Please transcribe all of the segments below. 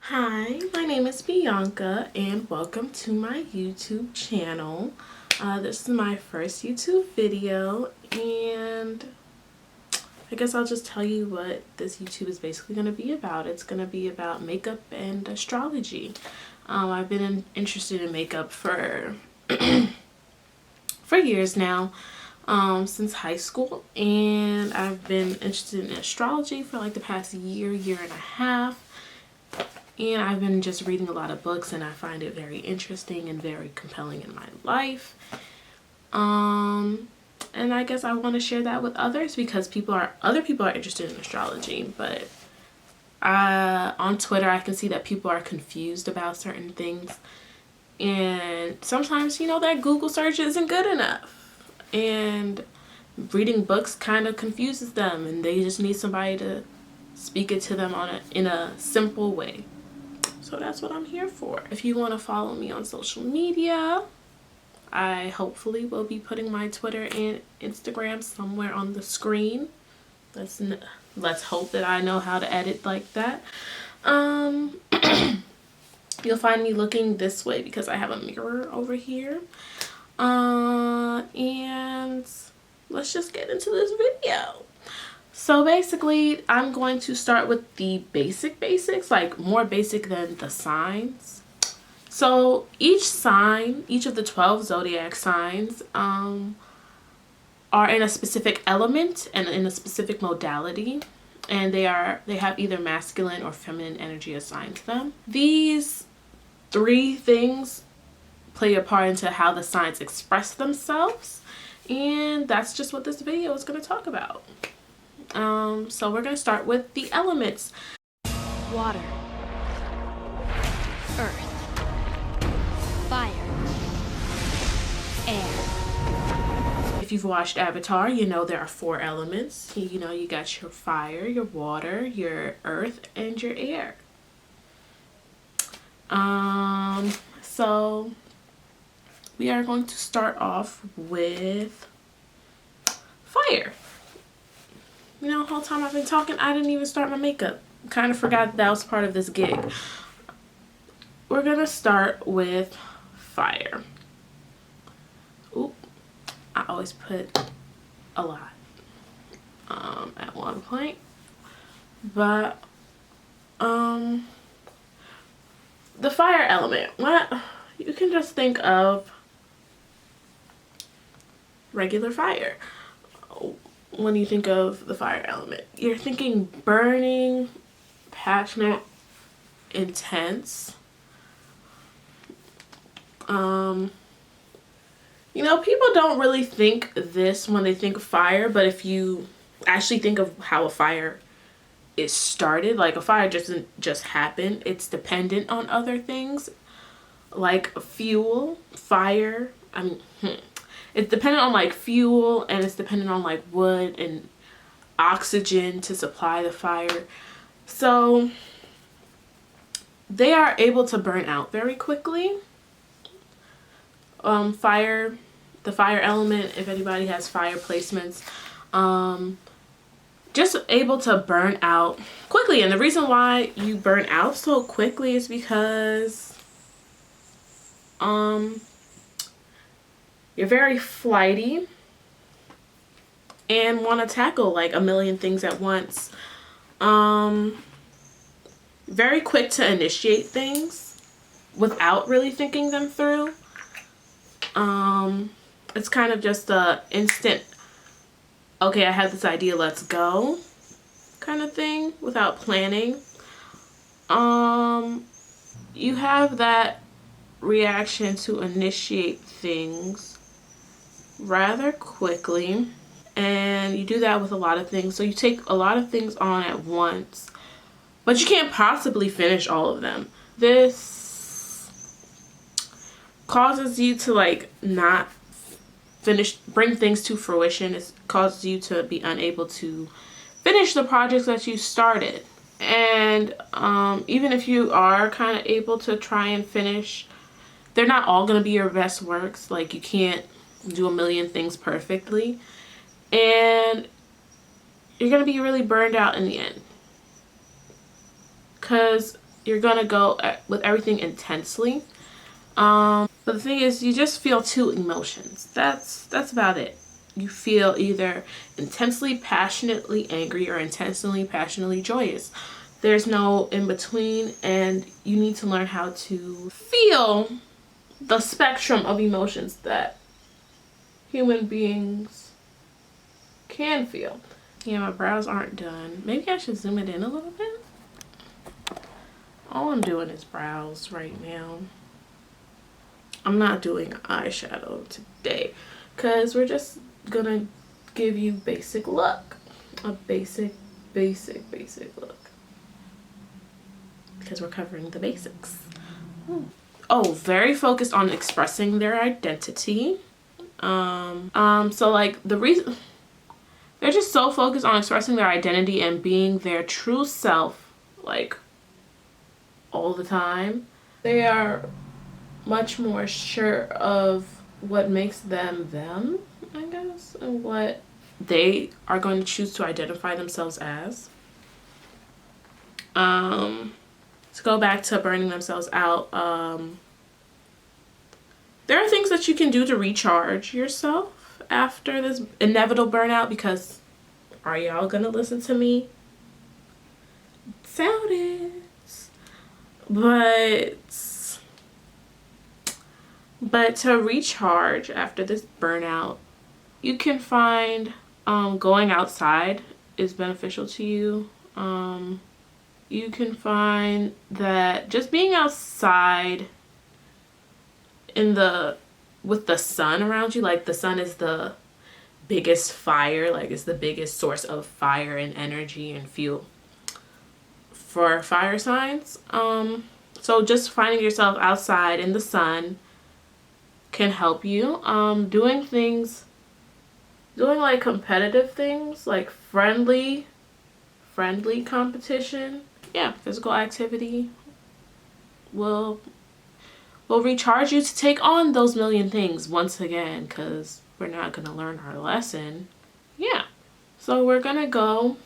Hi, my name is Bianca and welcome to my YouTube channel. This is my first YouTube video and I guess I'll just tell you what this YouTube is basically going to be about. It's going to be about makeup and astrology. I've been interested in makeup for years now, since high school, and I've been interested in astrology for like the past year and a half. And I've been just reading a lot of books and I find it very interesting and very compelling in my life. And I guess I want to share that with others because other people are interested in astrology, but on Twitter I can see that people are confused about certain things. And sometimes, that Google search isn't good enough. And reading books kind of confuses them and they just need somebody to speak it to them in a simple way. So that's what I'm here for. If you want to follow me on social media, I hopefully will be putting my Twitter and Instagram somewhere on the screen. Let's hope that I know how to edit like that. You'll find me looking this way because I have a mirror over here. And let's just get into this video. So basically, I'm going to start with the basics, like more basic than the signs. So each of the 12 zodiac signs are in a specific element and in a specific modality, and they have either masculine or feminine energy assigned to them. These three things play a part into how the signs express themselves, and that's just what this video is going to talk about. So we're going to start with the elements. Water, earth, fire, air. If you've watched Avatar, you know there are 4 elements. You got your fire, your water, your earth, and your air. So we are going to start off with fire. The whole time I've been talking, I didn't even start my makeup. Kind of forgot that was part of this gig. We're gonna start with fire. Oop, I always put a lot at one point. But the fire element, you can just think of regular fire. When you think of the fire element, you're thinking burning, passionate, intense. People don't really think this when they think of fire, but if you actually think of how a fire is started, like a fire doesn't just happen. It's dependent on other things like fuel, fire. It's dependent on like fuel, and it's dependent on like wood and oxygen to supply the fire. So they are able to burn out very quickly. The fire element, if anybody has fire placements, just able to burn out quickly. And the reason why you burn out so quickly is because you're very flighty and want to tackle like a million things at once. Very quick to initiate things without really thinking them through. It's kind of just a instant, okay, I have this idea, let's go kind of thing without planning. You have that reaction to initiate things rather quickly, and you do that with a lot of things. So you take a lot of things on at once, but you can't possibly finish all of them. This causes you to like not bring things to fruition. It causes you to be unable to finish the projects that you started. And even if you are kind of able to try and finish, they're not all going to be your best works. Like, you can't do a million things perfectly, and you're going to be really burned out in the end. Because you're gonna go with everything intensely. But the thing is, you just feel two emotions. That's about it. You feel either intensely passionately angry or intensely passionately joyous. There's no in between, and you need to learn how to feel the spectrum of emotions that human beings can feel. Yeah, my brows aren't done. Maybe I should zoom it in a little bit. All I'm doing is brows right now. I'm not doing eyeshadow today because we're just gonna give you basic look. A basic look. Because we're covering the basics. Oh, very focused on expressing their identity. So like the reason they're just so focused on expressing their identity and being their true self, like all the time. They are much more sure of what makes them them, I guess, and what they are going to choose to identify themselves as. To go back to burning themselves out, there are things that you can do to recharge yourself after this inevitable burnout, because are y'all gonna listen to me? Doubt it. But to recharge after this burnout, you can find going outside is beneficial to you. You can find that just being outside with the sun around you, like the sun is the biggest fire, like it's the biggest source of fire and energy and fuel for fire signs. So just finding yourself outside in the sun can help you. Doing like competitive things, like friendly competition. Yeah, physical activity will recharge you to take on those million things once again, because we're not going to learn our lesson. Yeah. So we're going to go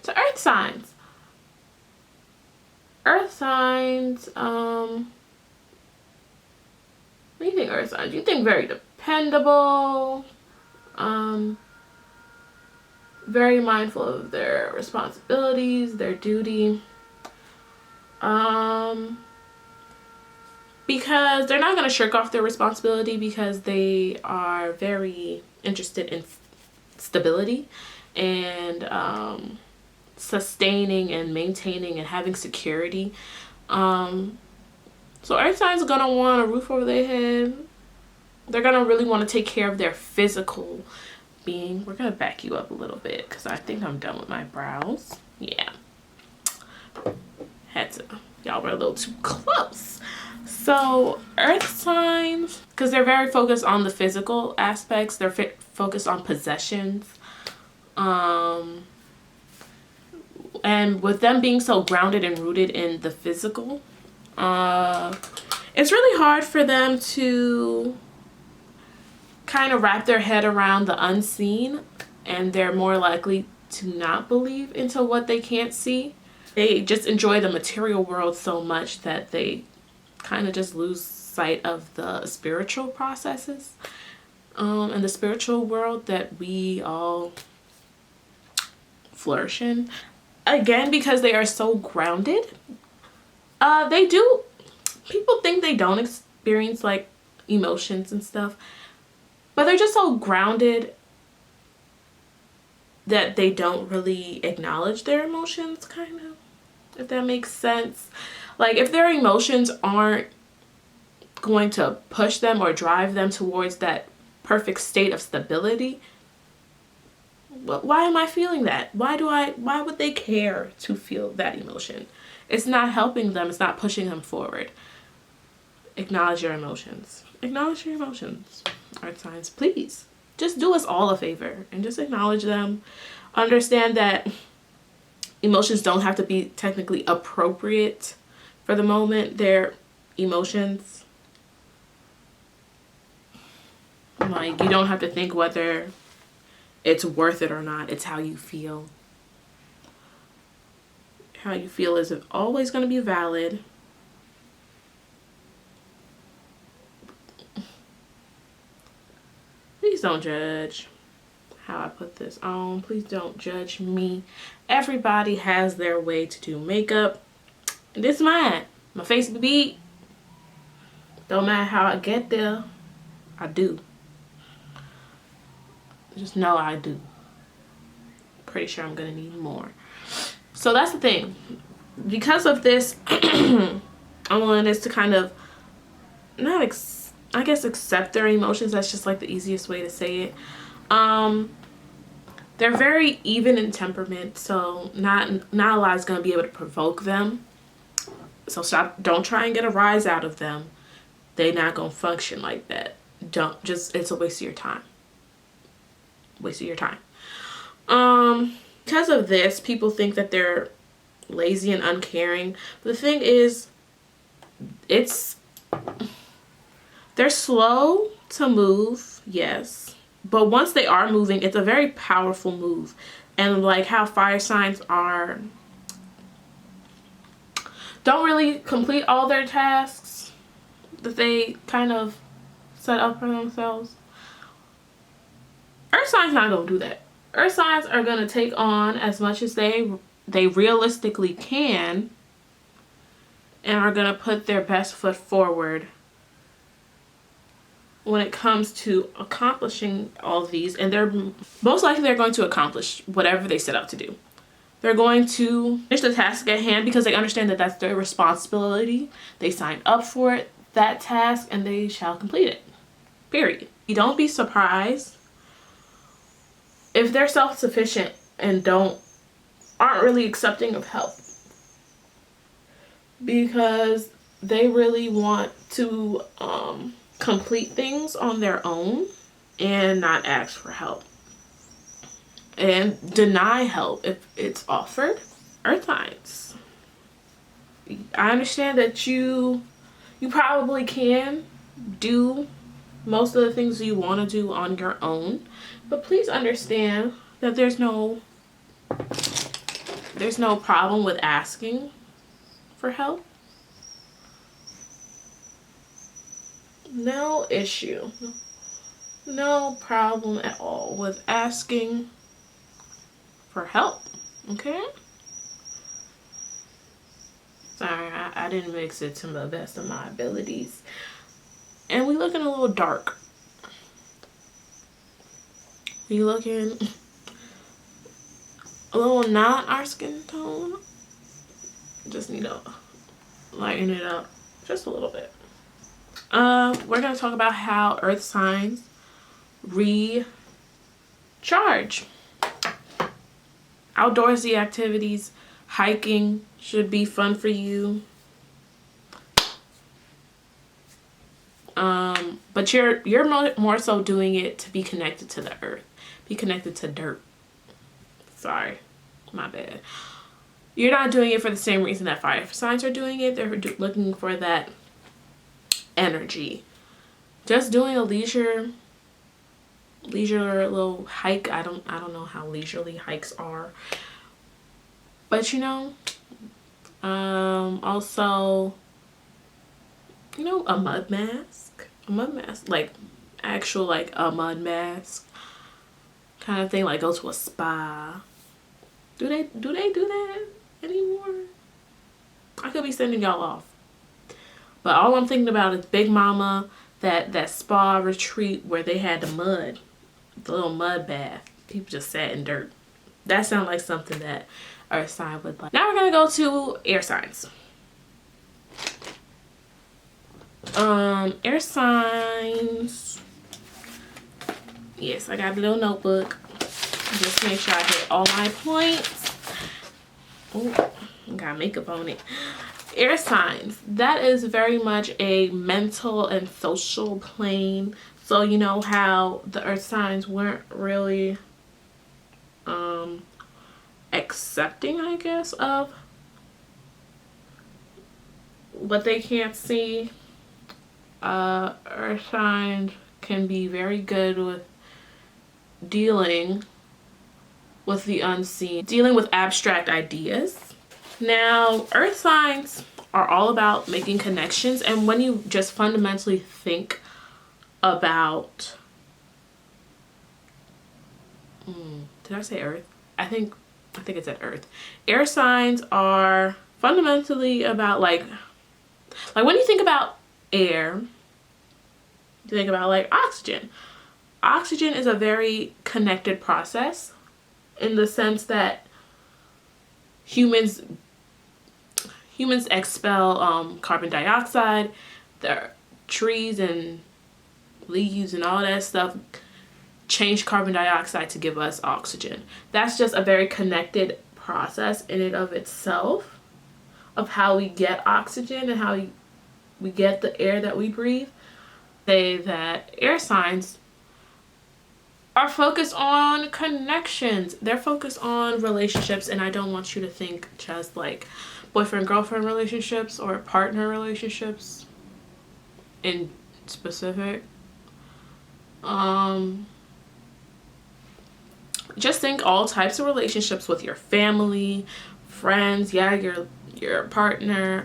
to earth signs. Earth signs, what do you think earth signs? You think very dependable, very mindful of their responsibilities, their duty. Because they're not going to shirk off their responsibility, because they are very interested in stability and sustaining and maintaining and having security. So earth signs are going to want a roof over their head. They're going to really want to take care of their physical being. We're going to back you up a little bit because I think I'm done with my brows. Yeah. Had to. Y'all were a little too close. So earth signs, because they're very focused on the physical aspects, they're focused on possessions, and with them being so grounded and rooted in the physical, it's really hard for them to kind of wrap their head around the unseen, and they're more likely to not believe into what they can't see. They just enjoy the material world so much that they kind of just lose sight of the spiritual processes and the spiritual world that we all flourish in. Again, because they are so grounded, people think they don't experience like emotions and stuff, but they're just so grounded that they don't really acknowledge their emotions, kind of, if that makes sense. Like, if their emotions aren't going to push them or drive them towards that perfect state of stability, why am I feeling that? Why would they care to feel that emotion? It's not helping them. It's not pushing them forward. Acknowledge your emotions. Acknowledge your emotions, earth signs. Please, just do us all a favor and just acknowledge them. Understand that emotions don't have to be technically appropriate for the moment. They're emotions. Like, you don't have to think whether it's worth it or not. It's how you feel. How you feel is always going to be valid. Please don't judge how I put this on. Please don't judge me. Everybody has their way to do makeup. And this is mine. My face be beat. Don't matter how I get there. I do. Just know I do. Pretty sure I'm gonna need more. So that's the thing. Because of this, I wanted us to kind of not I guess accept their emotions. That's just like the easiest way to say it. They're very even in temperament, so not a lot is gonna be able to provoke them. So don't try and get a rise out of them. They're not gonna function like that. It's a waste of your time. Waste of your time. Because of this, people think that they're lazy and uncaring. But the thing is, they're slow to move, yes. But once they are moving, it's a very powerful move. And like how fire signs don't really complete all their tasks that they kind of set up for themselves. Earth signs not gonna do that. Earth signs are gonna take on as much as they realistically can, and are gonna put their best foot forward when it comes to accomplishing all of these. And they're going to accomplish whatever they set out to do. They're going to finish the task at hand because they understand that that's their responsibility. They signed up for it, that task, and they shall complete it. Period. You don't be surprised if they're self-sufficient and aren't really accepting of help, because they really want to complete things on their own and not ask for help and deny help if it's offered. Earth signs, I understand that you probably can do most of the things you want to do on your own, but please understand that there's no problem with asking for help. No issue. No problem at all with asking for help. Okay? Sorry, I didn't mix it to the best of my abilities. And we looking a little dark. We looking a little not our skin tone. Just need to lighten it up just a little bit. We're going to talk about how earth signs recharge. Outdoorsy activities, hiking should be fun for you. But you're more so doing it to be connected to the earth. Be connected to dirt. Sorry, my bad. You're not doing it for the same reason that fire signs are doing it. They're looking for that energy. Just doing a leisure little hike. I don't know how leisurely hikes are, but also, a mud mask, like actual, like a mud mask kind of thing, like go to a spa. Do they do that anymore? I could be sending y'all off. But all I'm thinking about is Big Mama, that spa retreat where they had the little mud bath. People just sat in dirt. That sounds like something that earth sign would like. Now we're going to go to air signs. Air signs. Yes, I got a little notebook. Just make sure I hit all my points. Oh, got makeup on it. Air signs, that is very much a mental and social plane. So you know how the earth signs weren't really accepting, I guess, of what they can't see. Earth signs can be very good with dealing with the unseen, dealing with abstract ideas. Now, earth signs are all about making connections, and when you just fundamentally think about did I say earth? I think it said earth. Air signs are fundamentally about like when you think about air, you think about like oxygen. Oxygen is a very connected process in the sense that humans expel carbon dioxide. The trees and leaves and all that stuff change carbon dioxide to give us oxygen. That's just a very connected process in and of itself of how we get oxygen and how we get the air that we breathe. Say that air signs are focused on connections. They're focused on relationships, and I don't want you to think just like boyfriend-girlfriend relationships or partner relationships in specific. Just think all types of relationships with your family, friends, yeah, your partner,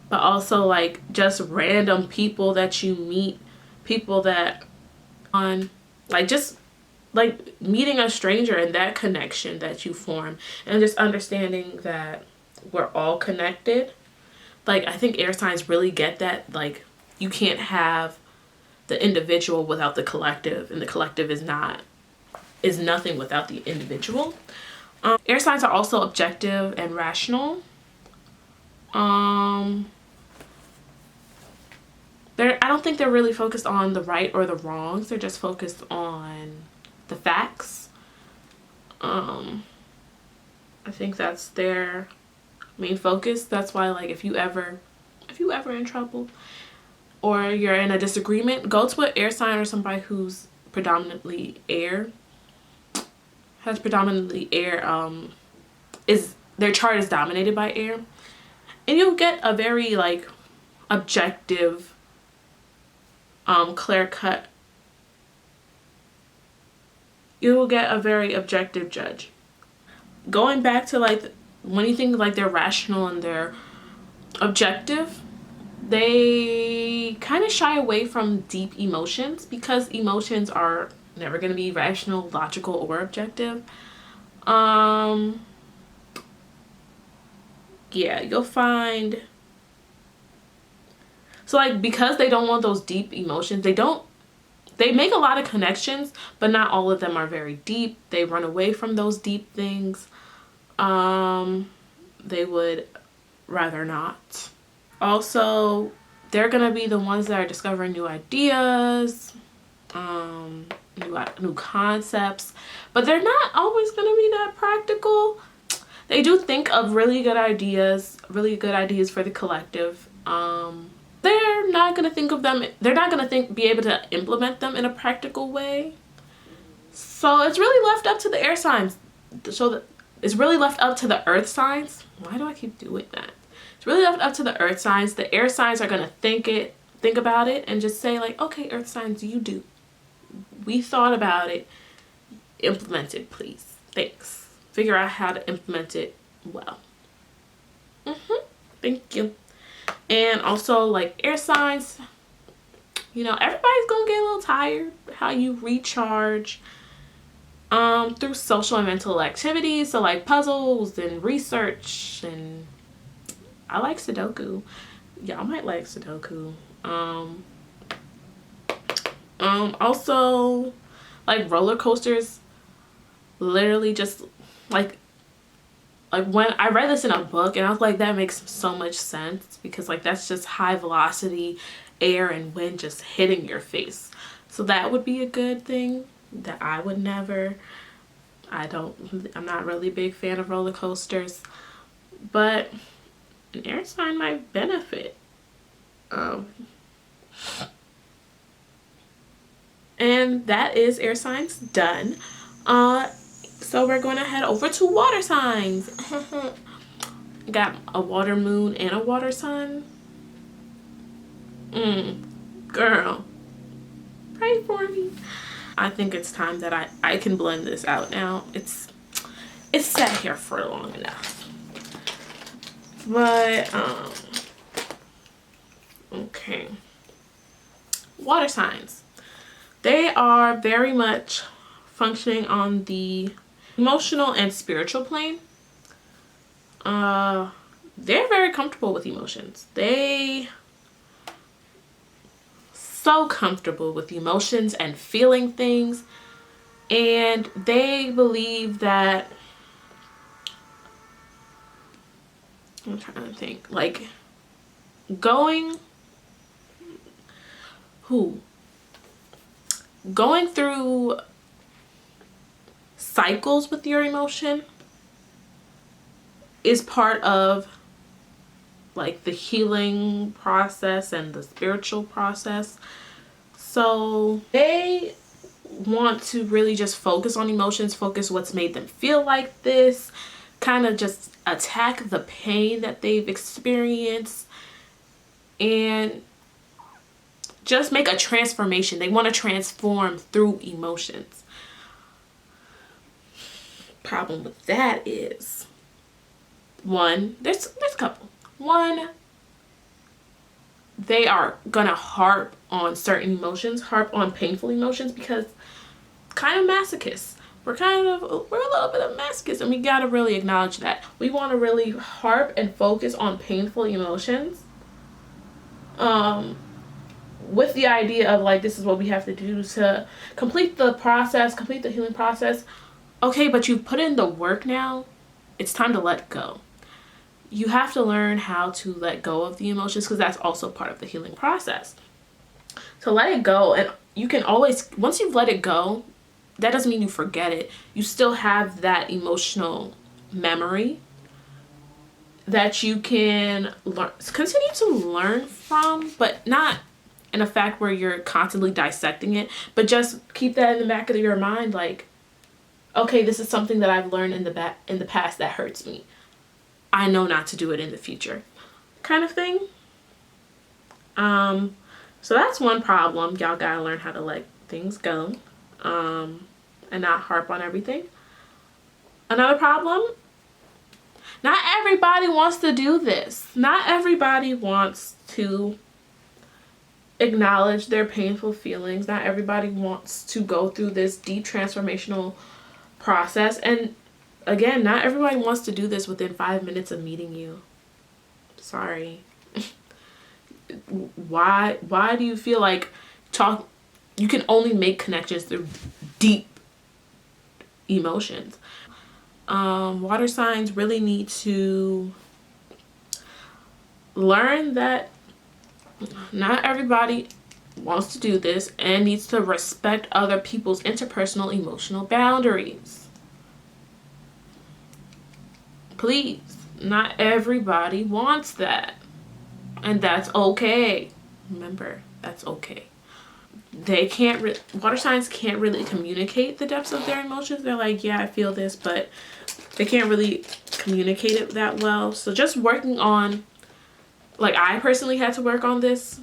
but also like just random people that you meet, people that on like just like meeting a stranger and that connection that you form, and just understanding that we're all connected. Like I think air signs really get that, like you can't have the individual without the collective, and the collective is nothing without the individual. Air signs are also objective and rational. I don't think they're really focused on the right or the wrongs. They're just focused on the facts. I think that's their main focus. That's why, like, if you ever in trouble or you're in a disagreement, go to an air sign or somebody who's predominantly air. Has predominantly air. Is their chart is dominated by air, and you'll get a very like objective, clear cut. You will get a very objective judge. Going back to like when you think like they're rational and they're objective, they kind of shy away from deep emotions because emotions are never going to be rational, logical, or objective. Yeah, you'll find so like because they don't want those deep emotions, they make a lot of connections, but not all of them are very deep. They run away from those deep things. They would rather not. Also, they're gonna be the ones that are discovering new ideas, new concepts, but they're not always gonna be that practical. They do think of really good ideas for the collective. They're not gonna think of them. They're not gonna be able to implement them in a practical way. So it's really left up to the air signs. It's really left up to the earth signs. Why do I keep doing that? It's really left up to the earth signs. The air signs are gonna think about it, and just say like, okay, earth signs, you do. We thought about it. Implement it, please. Thanks. Figure out how to implement it well. Thank you. And also like air signs, everybody's gonna get a little tired. How you recharge through social and mental activities, so like puzzles and research, and I like Sudoku. Y'all might like Sudoku. Also like roller coasters, literally just like when I read this in a book, and I was like, that makes so much sense, because like that's just high velocity air and wind just hitting your face. So that would be a good thing that I would never. I'm not really a big fan of roller coasters, but an air sign might benefit. And that is air signs done. So we're going to head over to water signs. Got a water moon and a water sun. Girl, pray for me. I think it's time that I can blend this out now. It's sat here for long enough. But okay, water signs, they are very much functioning on the emotional and spiritual plane. They're very comfortable with emotions. They so comfortable with emotions and feeling things, and they believe that, I'm trying to think, like going through cycles with your emotion is part of like the healing process and the spiritual process. So they want to really just focus on emotions, focus what's made them feel like this, kind of just attack the pain that they've experienced and just make a transformation. They want to transform through emotions. Problem with that is, one, there's a couple. One, they are gonna harp on certain emotions, harp on painful emotions, because kind of masochists. We're a little bit of masochists, and we gotta really acknowledge that. We want to really harp and focus on painful emotions, with the idea of like, this is what we have to do to complete the process, complete the healing process. Okay, but you've put in the work now. It's time to let go. You have to learn how to let go of the emotions, because that's also part of the healing process. So let it go, and you can always, once you've let it go, that doesn't mean you forget it. You still have that emotional memory that you can continue to learn from, but not in a fact where you're constantly dissecting it, but just keep that in the back of your mind, like, okay, this is something that I've learned in the past that hurts me. I know not to do it in the future, kind of thing. So that's one problem. Y'all gotta learn how to let things go, and not harp on everything. Another problem, not everybody wants to do this. Not everybody wants to acknowledge their painful feelings. Not everybody wants to go through this deep transformational process. And again, not everybody wants to do this within 5 minutes of meeting you. Sorry. Why do you feel like you can only make connections through deep emotions? Water signs really need to learn that not everybody wants to do this, and needs to respect other people's interpersonal emotional boundaries. Please, not everybody wants that, and that's okay. Remember, that's okay. They can't water signs can't really communicate the depths of their emotions. They're like, yeah, I feel this, but they can't really communicate it that well. So just working on, like, I personally had to work on this,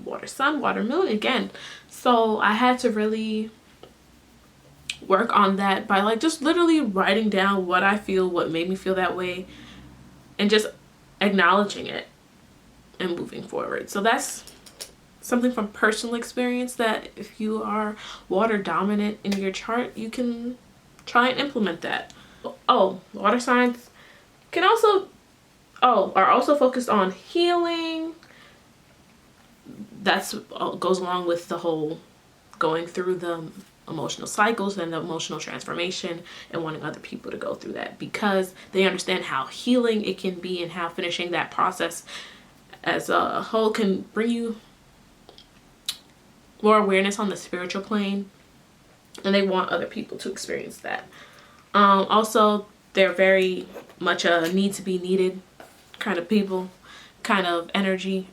water sun, water moon again. So I had to really work on that by like just literally writing down what I feel, what made me feel that way, and just acknowledging it and moving forward. So that's something from personal experience, that if you are water dominant in your chart, you can try and implement that. Oh, water signs are also focused on healing. That's goes along with the whole going through the emotional cycles and the emotional transformation, and wanting other people to go through that, because they understand how healing it can be, and how finishing that process as a whole can bring you more awareness on the spiritual plane, and they want other people to experience that. Also, they're very much a need to be needed kind of people, kind of energy,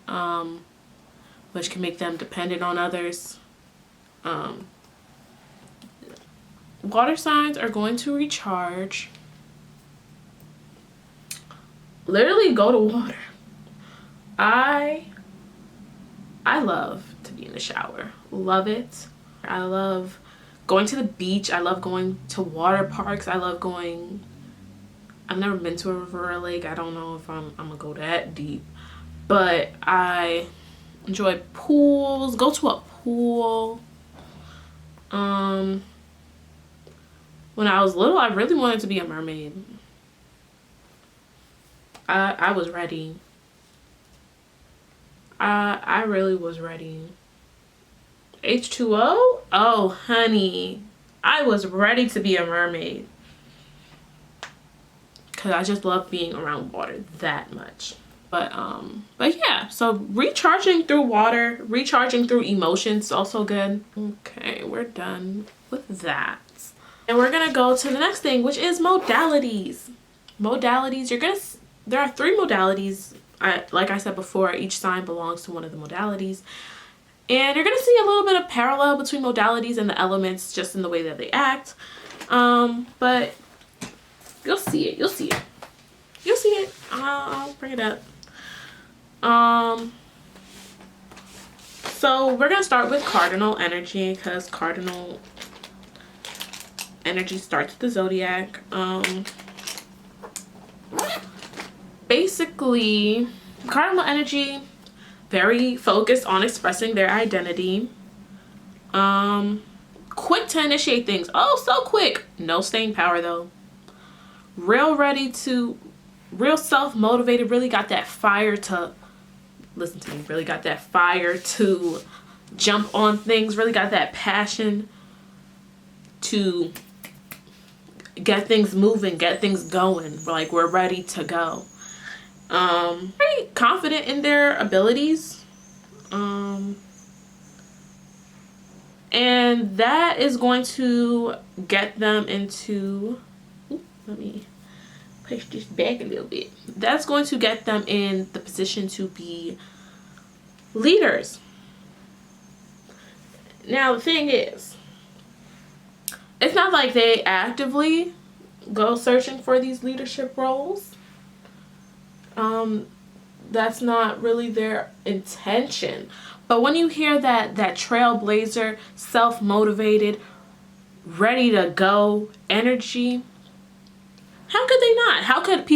which can make them dependent on others. Water signs are going to recharge. Literally go to water. I love to be in the shower. Love it. I love going to the beach. I love going to water parks. I I've never been to a river or lake. I don't know if I'm gonna go that deep, but I enjoy pools. Go to a pool. When I was little, I really wanted to be a mermaid. I was ready. I really was ready. H2O? Oh, honey. I was ready to be a mermaid. Because I just love being around water that much. But yeah, so recharging through water, recharging through emotions, also good. Okay, we're done with that. And we're gonna go to the next thing, which is modalities. Modalities, there are 3 modalities. Like I said before, each sign belongs to one of the modalities. And you're gonna see a little bit of parallel between modalities and the elements just in the way that they act. But you'll see it, you'll see it. You'll see it. I'll bring it up. So we're gonna start with cardinal energy because cardinal energy starts with the zodiac. Basically, cardinal energy, very focused on expressing their identity. Quick to initiate things. Oh, so quick. No staying power though. Real self-motivated, really got that fire to, listen to me, really got that fire to jump on things, really got that passion to get things moving, get things going. Like, we're ready to go. Very confident in their abilities. And that is going to get them into, let me push this back a little bit. That's going to get them in the position to be leaders. Now, the thing is, it's not like they actively go searching for these leadership roles. That's not really their intention. But when you hear that trailblazer, self-motivated, ready to go energy, how could they not? How could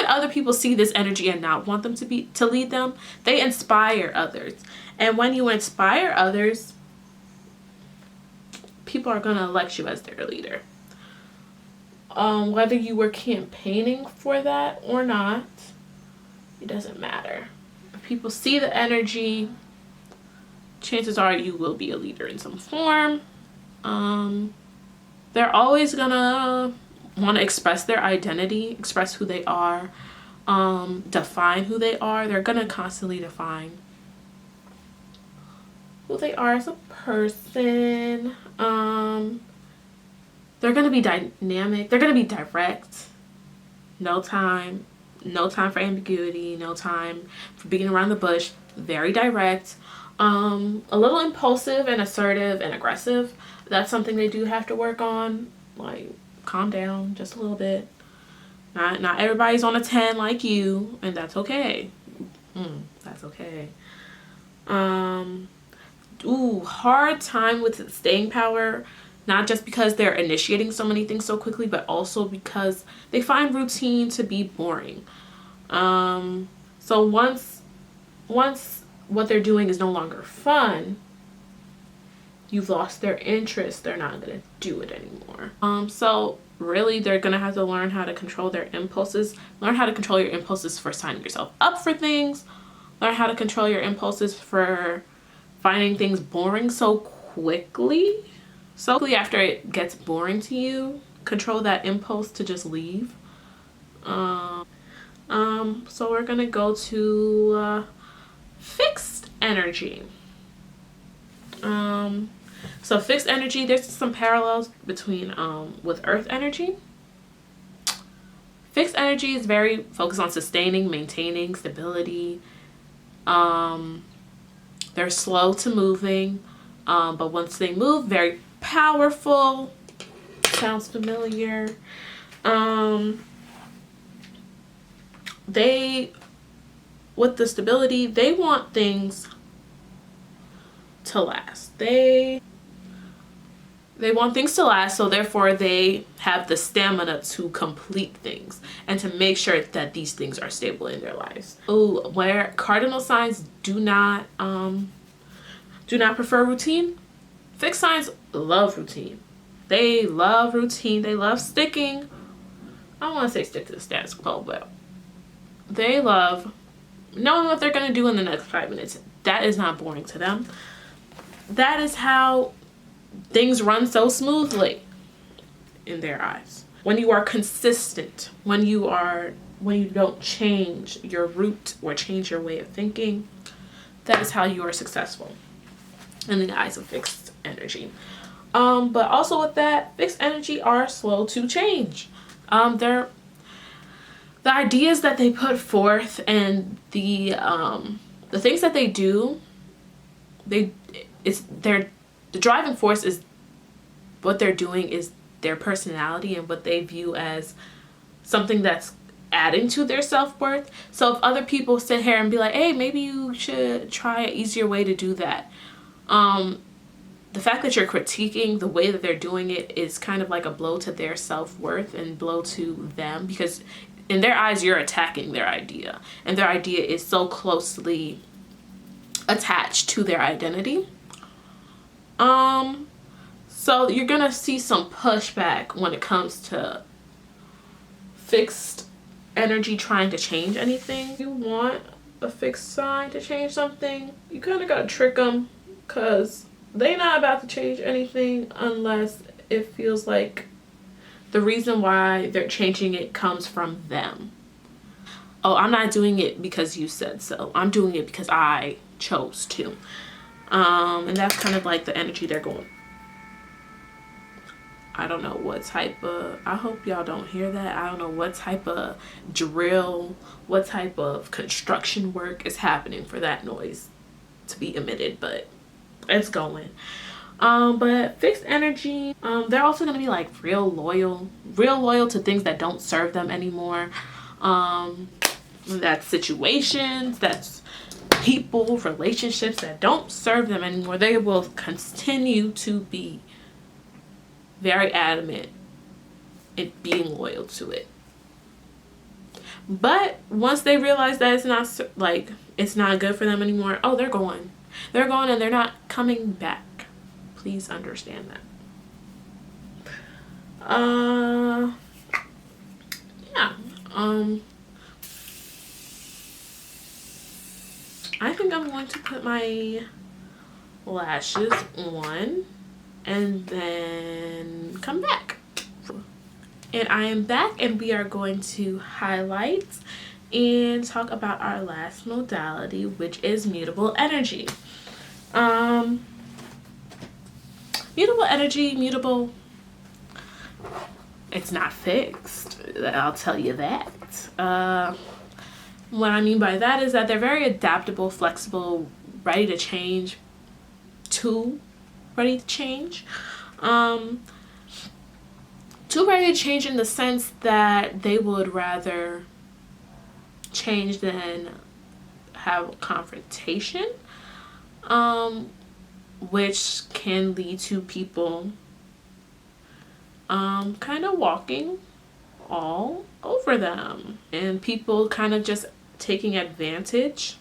other people see this energy and not want them to lead them? They inspire others. And when you inspire others, people are going to elect you as their leader. Whether you were campaigning for that or not, it doesn't matter. If people see the energy, chances are you will be a leader in some form. They're always gonna want to express their identity, express who they are, define who they are. They're gonna constantly define who they are as a person. They're gonna be dynamic. They're gonna be direct. No time for ambiguity. No time for beating around the bush. Very direct. A little impulsive and assertive and aggressive. That's something they do have to work on. Like, calm down just a little bit. Not everybody's on a 10 like you, and that's okay. That's okay. Hard time with staying power. Not just because they're initiating so many things so quickly, but also because they find routine to be boring. So once what they're doing is no longer fun, you've lost their interest. They're not going to do it anymore. So really, they're going to have to learn how to control their impulses. Learn how to control your impulses for signing yourself up for things. Learn how to control your impulses for finding things boring so quickly. So after it gets boring to you, control that impulse to just leave. So we're gonna go to fixed energy. So fixed energy, there's some parallels between with earth energy. Fixed energy is very focused on sustaining, maintaining stability. They're slow to moving, but once they move, very powerful. Sounds familiar. With the stability, they want things to last. They They want things to last, so therefore they have the stamina to complete things and to make sure that these things are stable in their lives. Oh, where cardinal signs do not prefer routine. Fixed signs love routine. They love routine. They love sticking. I don't want to say stick to the status quo, but they love knowing what they're going to do in the next 5 minutes. That is not boring to them. That is how things run so smoothly in their eyes. When you are consistent, when you don't change your route or change your way of thinking, that is how you are successful in the eyes of fixed energy. But also with that, fixed energy are slow to change. The ideas that they put forth and the things that they do, the driving force is what they're doing is their personality and what they view as something that's adding to their self-worth. So if other people sit here and be like, hey, maybe you should try an easier way to do that, the fact that you're critiquing the way that they're doing it is kind of like a blow to their self-worth and blow to them, because in their eyes you're attacking their idea, and their idea is so closely attached to their identity. So you're gonna see some pushback when it comes to fixed energy trying to change anything. If you want a fixed sign to change something, you kind of gotta trick them, because they're not about to change anything unless it feels like the reason why they're changing it comes from them. Oh, I'm not doing it because you said so. I'm doing it because I chose to. And that's kind of like the energy they're going. I don't know what type of, I hope y'all don't hear that. I don't know what type of drill, what type of construction work is happening for that noise to be emitted, but it's going. But fixed energy, they're also going to be like real loyal to things that don't serve them anymore. That's situations, that's people, relationships that don't serve them anymore. They will continue to be very adamant in being loyal to it. But once they realize that it's not good for them anymore, oh, they're going and they're not coming back. Please understand that. Yeah. I think I'm going to put my lashes on and then come back. And I am back, and we are going to highlight and talk about our last modality, which is mutable energy. Mutable energy, it's not fixed. I'll tell you that. What I mean by that is that they're very adaptable, flexible, ready to change. Too ready to change in the sense that they would rather change than have confrontation, which can lead to people kind of walking all over them, and people kind of just taking advantage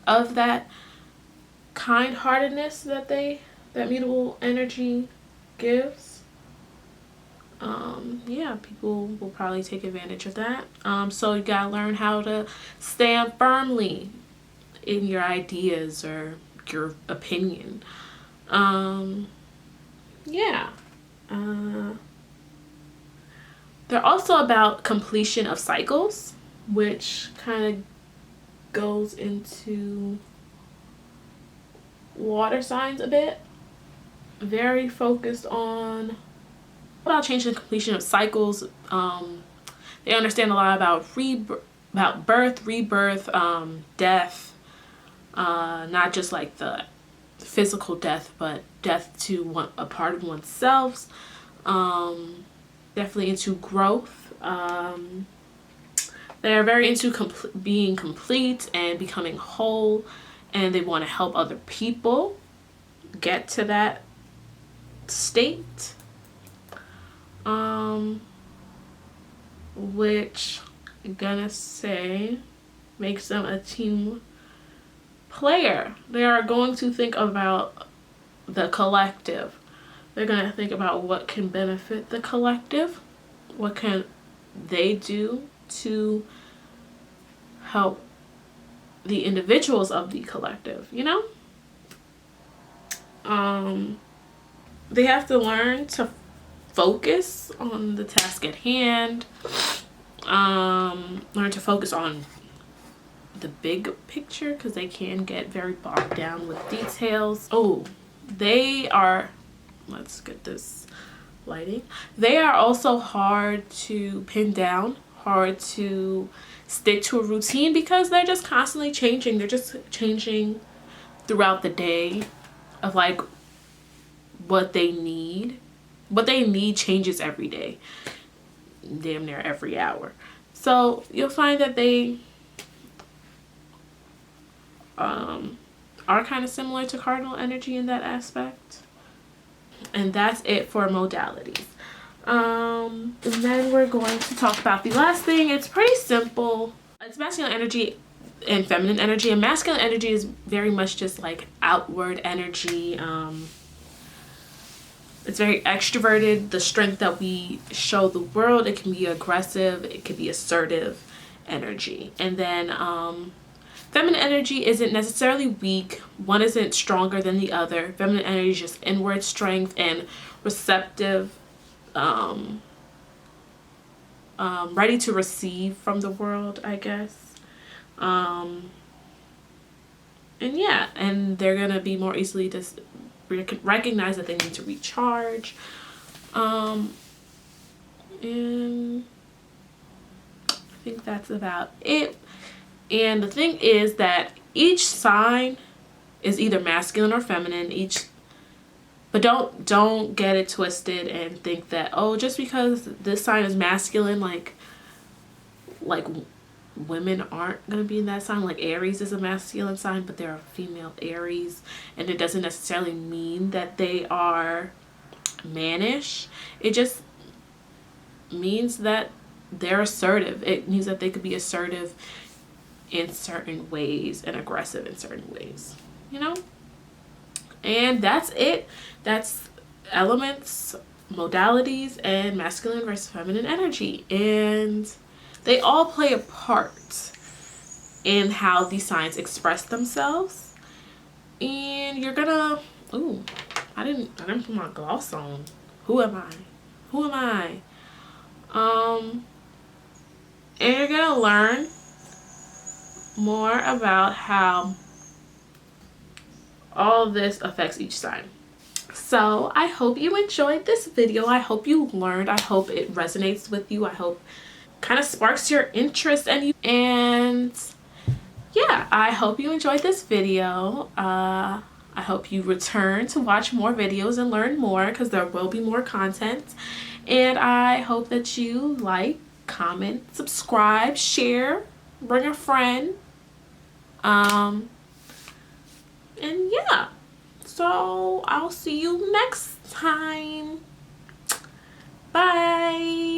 of that kind-heartedness that mutable energy gives. Yeah, people will probably take advantage of that. So you gotta learn how to stand firmly in your ideas or your opinion. Yeah. They're also about completion of cycles, which kind of goes into water signs a bit. Very focused on about changing the completion of cycles. They understand a lot about birth, rebirth, death, not just like the physical death, but death to a part of oneself. Definitely into growth. They're very into being complete and becoming whole, and they want to help other people get to that state, which I'm gonna say makes them a team player. They are going to think about the collective. They're going to think about what can benefit the collective, what can they do to help the individuals of the collective, you know? They have to learn to focus on the task at hand, learn to focus on the big picture, because they can get very bogged down with details. Oh, they are, let's get this lighting. They are also hard to pin down, hard to stick to a routine, because they're just constantly changing. They're just changing throughout the day of like what they need. What they need changes every day, damn near every hour. So you'll find that they are kind of similar to cardinal energy in that aspect. And that's it for modalities. And then we're going to talk about the last thing. It's pretty simple. It's masculine energy and feminine energy. And masculine energy is very much just like outward energy. It's very extroverted. The strength that we show the world, it can be aggressive, it can be assertive energy. And then feminine energy isn't necessarily weak. One isn't stronger than the other. Feminine energy is just inward strength and receptive, ready to receive from the world, I guess. And yeah, and they're gonna be more easily just recognize that they need to recharge. And I think that's about it. And the thing is that each sign is either masculine or feminine. But don't get it twisted and think that, oh, just because this sign is masculine, like women aren't gonna be in that sign. Like Aries is a masculine sign, but they're a female Aries, and it doesn't necessarily mean that they are mannish. It just means that they're assertive. It means that they could be assertive in certain ways and aggressive in certain ways, you know? And that's it. That's elements, modalities, and masculine versus feminine energy. And they all play a part in how these signs express themselves. And you're gonna, ooh, I didn't put my gloss on. Who am I? And you're gonna learn more about how all this affects each sign. So I hope you enjoyed this video. I hope you learned. I hope it resonates with you. I hope kind of sparks your interest and yeah, I hope you enjoyed this video. I hope you return to watch more videos and learn more, because there will be more content. And I hope that you like, comment, subscribe, share, bring a friend. And yeah, so I'll see you next time. Bye.